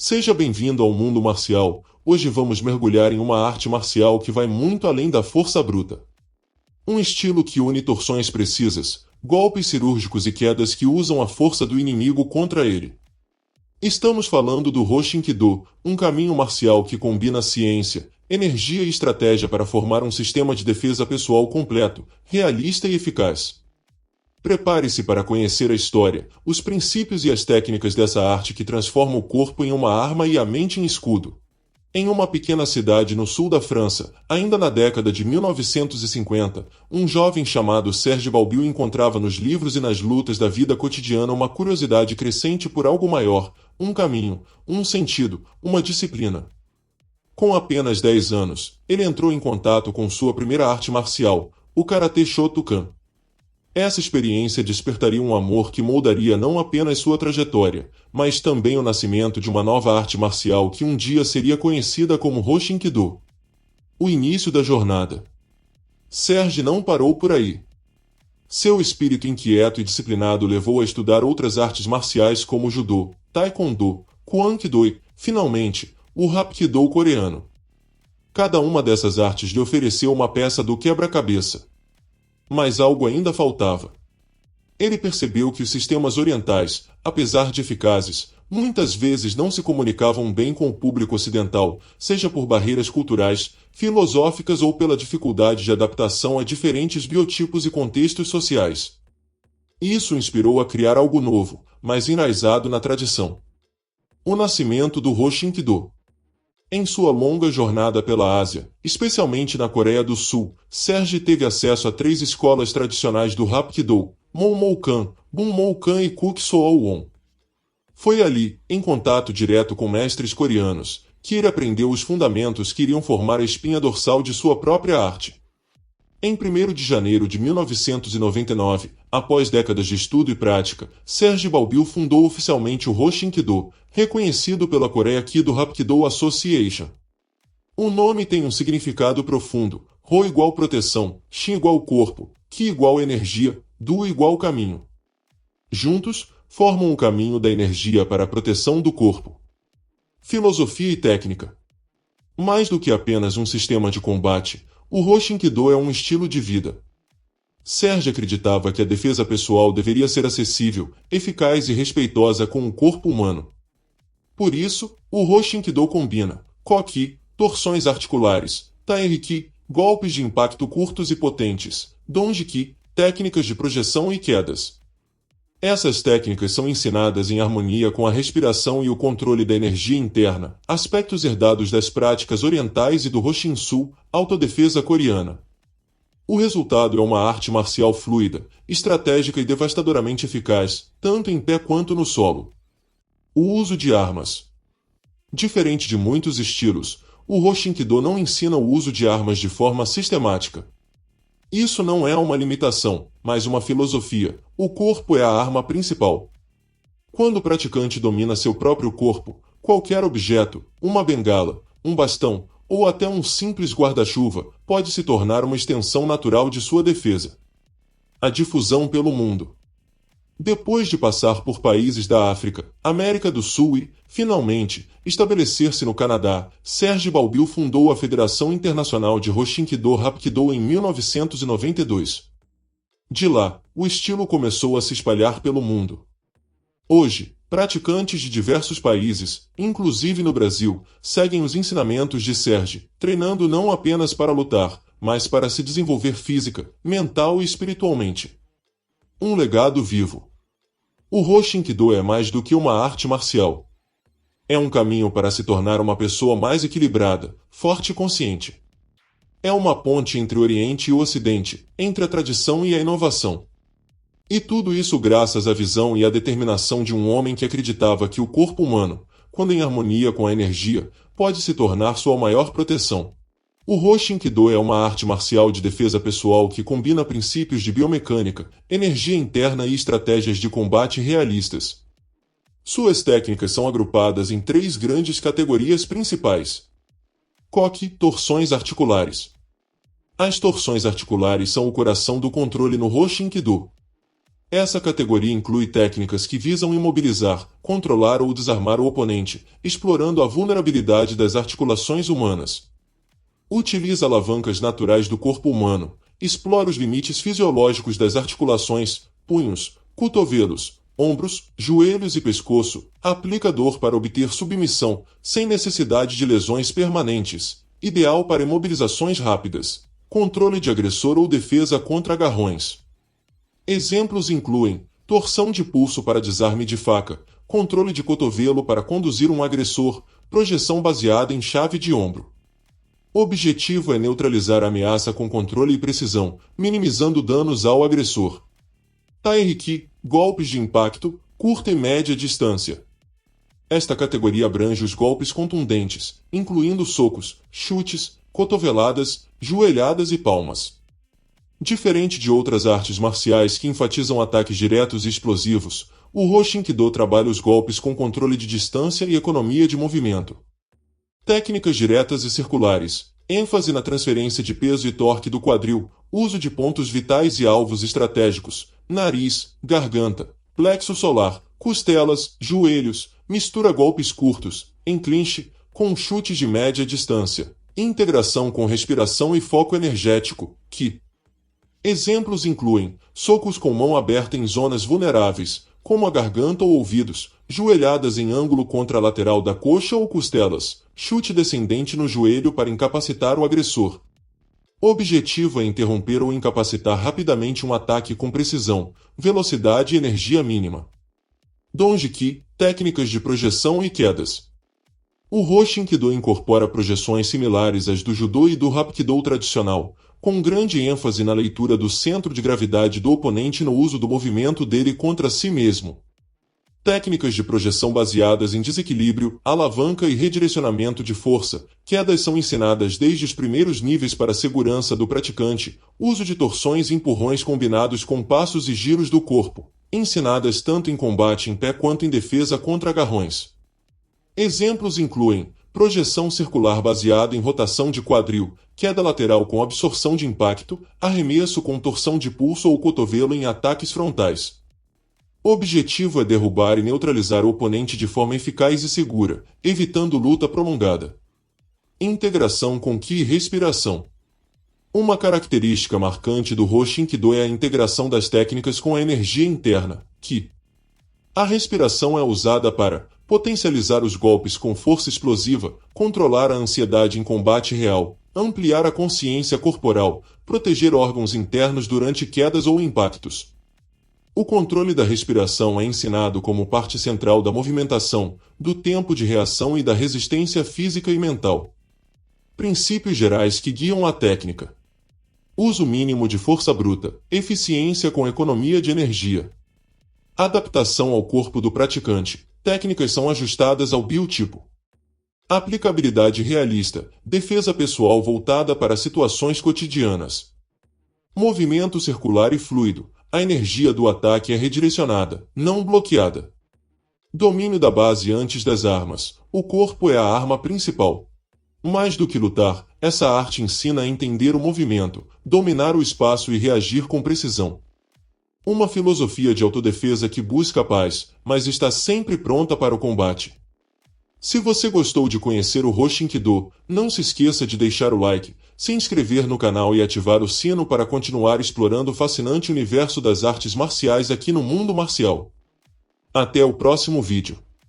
Seja bem-vindo ao mundo marcial. Hoje vamos mergulhar em uma arte marcial que vai muito além da força bruta. Um estilo que une torções precisas, golpes cirúrgicos e quedas que usam a força do inimigo contra ele. Estamos falando do Hoshin-Kido, um caminho marcial que combina ciência, energia e estratégia para formar um sistema de defesa pessoal completo, realista e eficaz. Prepare-se para conhecer a história, os princípios e as técnicas dessa arte que transforma o corpo em uma arma e a mente em escudo. Em uma pequena cidade no sul da França, ainda na década de 1950, um jovem chamado Serge Balbio encontrava nos livros e nas lutas da vida cotidiana uma curiosidade crescente por algo maior, um caminho, um sentido, uma disciplina. Com apenas 10 anos, ele entrou em contato com sua primeira arte marcial, o Karatê Shotokan. Essa experiência despertaria um amor que moldaria não apenas sua trajetória, mas também o nascimento de uma nova arte marcial que um dia seria conhecida como Hoshin-Kido. O início da jornada. Serge não parou por aí. Seu espírito inquieto e disciplinado levou a estudar outras artes marciais como o Judô, Taekwondo, Kwang-Do e, finalmente, o Hapkido coreano. Cada uma dessas artes lhe ofereceu uma peça do quebra-cabeça. Mas algo ainda faltava. Ele percebeu que os sistemas orientais, apesar de eficazes, muitas vezes não se comunicavam bem com o público ocidental, seja por barreiras culturais, filosóficas ou pela dificuldade de adaptação a diferentes biotipos e contextos sociais. Isso o inspirou a criar algo novo, mas enraizado na tradição. O nascimento do Hoshin-Kido. Em sua longa jornada pela Ásia, especialmente na Coreia do Sul, Serge teve acesso a 3 escolas tradicionais do Hapkido, Monmoukan, Bunmoukan e Kuksool-won. Foi ali, em contato direto com mestres coreanos, que ele aprendeu os fundamentos que iriam formar a espinha dorsal de sua própria arte. Em 1º de janeiro de 1999, após décadas de estudo e prática, Serge Balbio fundou oficialmente o Hoshin-Kido, reconhecido pela Korea Kido Hapkido Association. O nome tem um significado profundo: Ho igual proteção, Shin igual corpo, Ki igual energia, Do igual caminho. Juntos, formam o caminho da energia para a proteção do corpo. Filosofia e técnica. Mais do que apenas um sistema de combate, o Hoshin-Kido é um estilo de vida. Serge acreditava que a defesa pessoal deveria ser acessível, eficaz e respeitosa com o corpo humano. Por isso, o Hoshin-Kido combina Koki, torções articulares, Taeriki, golpes de impacto curtos e potentes, Donjiki, técnicas de projeção e quedas. Essas técnicas são ensinadas em harmonia com a respiração e o controle da energia interna, aspectos herdados das práticas orientais e do Hoshin-Sul, autodefesa coreana. O resultado é uma arte marcial fluida, estratégica e devastadoramente eficaz, tanto em pé quanto no solo. O uso de armas. Diferente de muitos estilos, o Hoshin-Kido não ensina o uso de armas de forma sistemática. Isso não é uma limitação, mas uma filosofia. O corpo é a arma principal. Quando o praticante domina seu próprio corpo, qualquer objeto, uma bengala, um bastão ou até um simples guarda-chuva pode se tornar uma extensão natural de sua defesa. A difusão pelo mundo. Depois de passar por países da África, América do Sul e, finalmente, estabelecer-se no Canadá, Serge Balbio fundou a Federação Internacional de Hoshin-Kido Hapkido em 1992. De lá, o estilo começou a se espalhar pelo mundo. Hoje, praticantes de diversos países, inclusive no Brasil, seguem os ensinamentos de Serge, treinando não apenas para lutar, mas para se desenvolver física, mental e espiritualmente. Um legado vivo. O Hoshin-Kido é mais do que uma arte marcial. É um caminho para se tornar uma pessoa mais equilibrada, forte e consciente. É uma ponte entre o Oriente e o Ocidente, entre a tradição e a inovação. E tudo isso graças à visão e à determinação de um homem que acreditava que o corpo humano, quando em harmonia com a energia, pode se tornar sua maior proteção. O Hoshin-Kido é uma arte marcial de defesa pessoal que combina princípios de biomecânica, energia interna e estratégias de combate realistas. Suas técnicas são agrupadas em 3 grandes categorias principais. Koki, torções articulares. As torções articulares são o coração do controle no Hoshin-Kido. Essa categoria inclui técnicas que visam imobilizar, controlar ou desarmar o oponente, explorando a vulnerabilidade das articulações humanas. Utiliza alavancas naturais do corpo humano, explora os limites fisiológicos das articulações, punhos, cotovelos, ombros, joelhos e pescoço, aplica dor para obter submissão, sem necessidade de lesões permanentes, ideal para imobilizações rápidas, controle de agressor ou defesa contra agarrões. Exemplos incluem torção de pulso para desarme de faca, controle de cotovelo para conduzir um agressor, projeção baseada em chave de ombro. O objetivo é neutralizar a ameaça com controle e precisão, minimizando danos ao agressor. Tairiki, golpes de impacto, curta e média distância. Esta categoria abrange os golpes contundentes, incluindo socos, chutes, cotoveladas, joelhadas e palmas. Diferente de outras artes marciais que enfatizam ataques diretos e explosivos, o Hoshinkido trabalha os golpes com controle de distância e economia de movimento. Técnicas diretas e circulares, ênfase na transferência de peso e torque do quadril, uso de pontos vitais e alvos estratégicos, nariz, garganta, plexo solar, costelas, joelhos, mistura golpes curtos, em clinch, com chutes de média distância, integração com respiração e foco energético, Ki. Exemplos incluem socos com mão aberta em zonas vulneráveis, como a garganta ou ouvidos, joelhadas em ângulo contra a lateral da coxa ou costelas, chute descendente no joelho para incapacitar o agressor. O objetivo é interromper ou incapacitar rapidamente um ataque com precisão, velocidade e energia mínima. Donji-ki, técnicas de projeção e quedas. O Hoshinkido incorpora projeções similares às do Judô e do Hapkido tradicional, com grande ênfase na leitura do centro de gravidade do oponente e no uso do movimento dele contra si mesmo. Técnicas de projeção baseadas em desequilíbrio, alavanca e redirecionamento de força, quedas são ensinadas desde os primeiros níveis para a segurança do praticante, uso de torções e empurrões combinados com passos e giros do corpo, ensinadas tanto em combate em pé quanto em defesa contra agarrões. Exemplos incluem projeção circular baseada em rotação de quadril, queda lateral com absorção de impacto, arremesso com torção de pulso ou cotovelo em ataques frontais. O objetivo é derrubar e neutralizar o oponente de forma eficaz e segura, evitando luta prolongada. Integração com Ki e respiração. Uma característica marcante do Hoshinkido é a integração das técnicas com a energia interna, Ki. A respiração é usada para potencializar os golpes com força explosiva, controlar a ansiedade em combate real, ampliar a consciência corporal, proteger órgãos internos durante quedas ou impactos. O controle da respiração é ensinado como parte central da movimentação, do tempo de reação e da resistência física e mental. Princípios gerais que guiam a técnica. Uso mínimo de força bruta, eficiência com economia de energia. Adaptação ao corpo do praticante. Técnicas são ajustadas ao biotipo. Aplicabilidade realista. Defesa pessoal voltada para situações cotidianas. Movimento circular e fluido. A energia do ataque é redirecionada, não bloqueada. Domínio da base antes das armas. O corpo é a arma principal. Mais do que lutar, essa arte ensina a entender o movimento, dominar o espaço e reagir com precisão. Uma filosofia de autodefesa que busca a paz, mas está sempre pronta para o combate. Se você gostou de conhecer o Hoshinkido, não se esqueça de deixar o like, se inscrever no canal e ativar o sino para continuar explorando o fascinante universo das artes marciais aqui no Mundo Marcial. Até o próximo vídeo.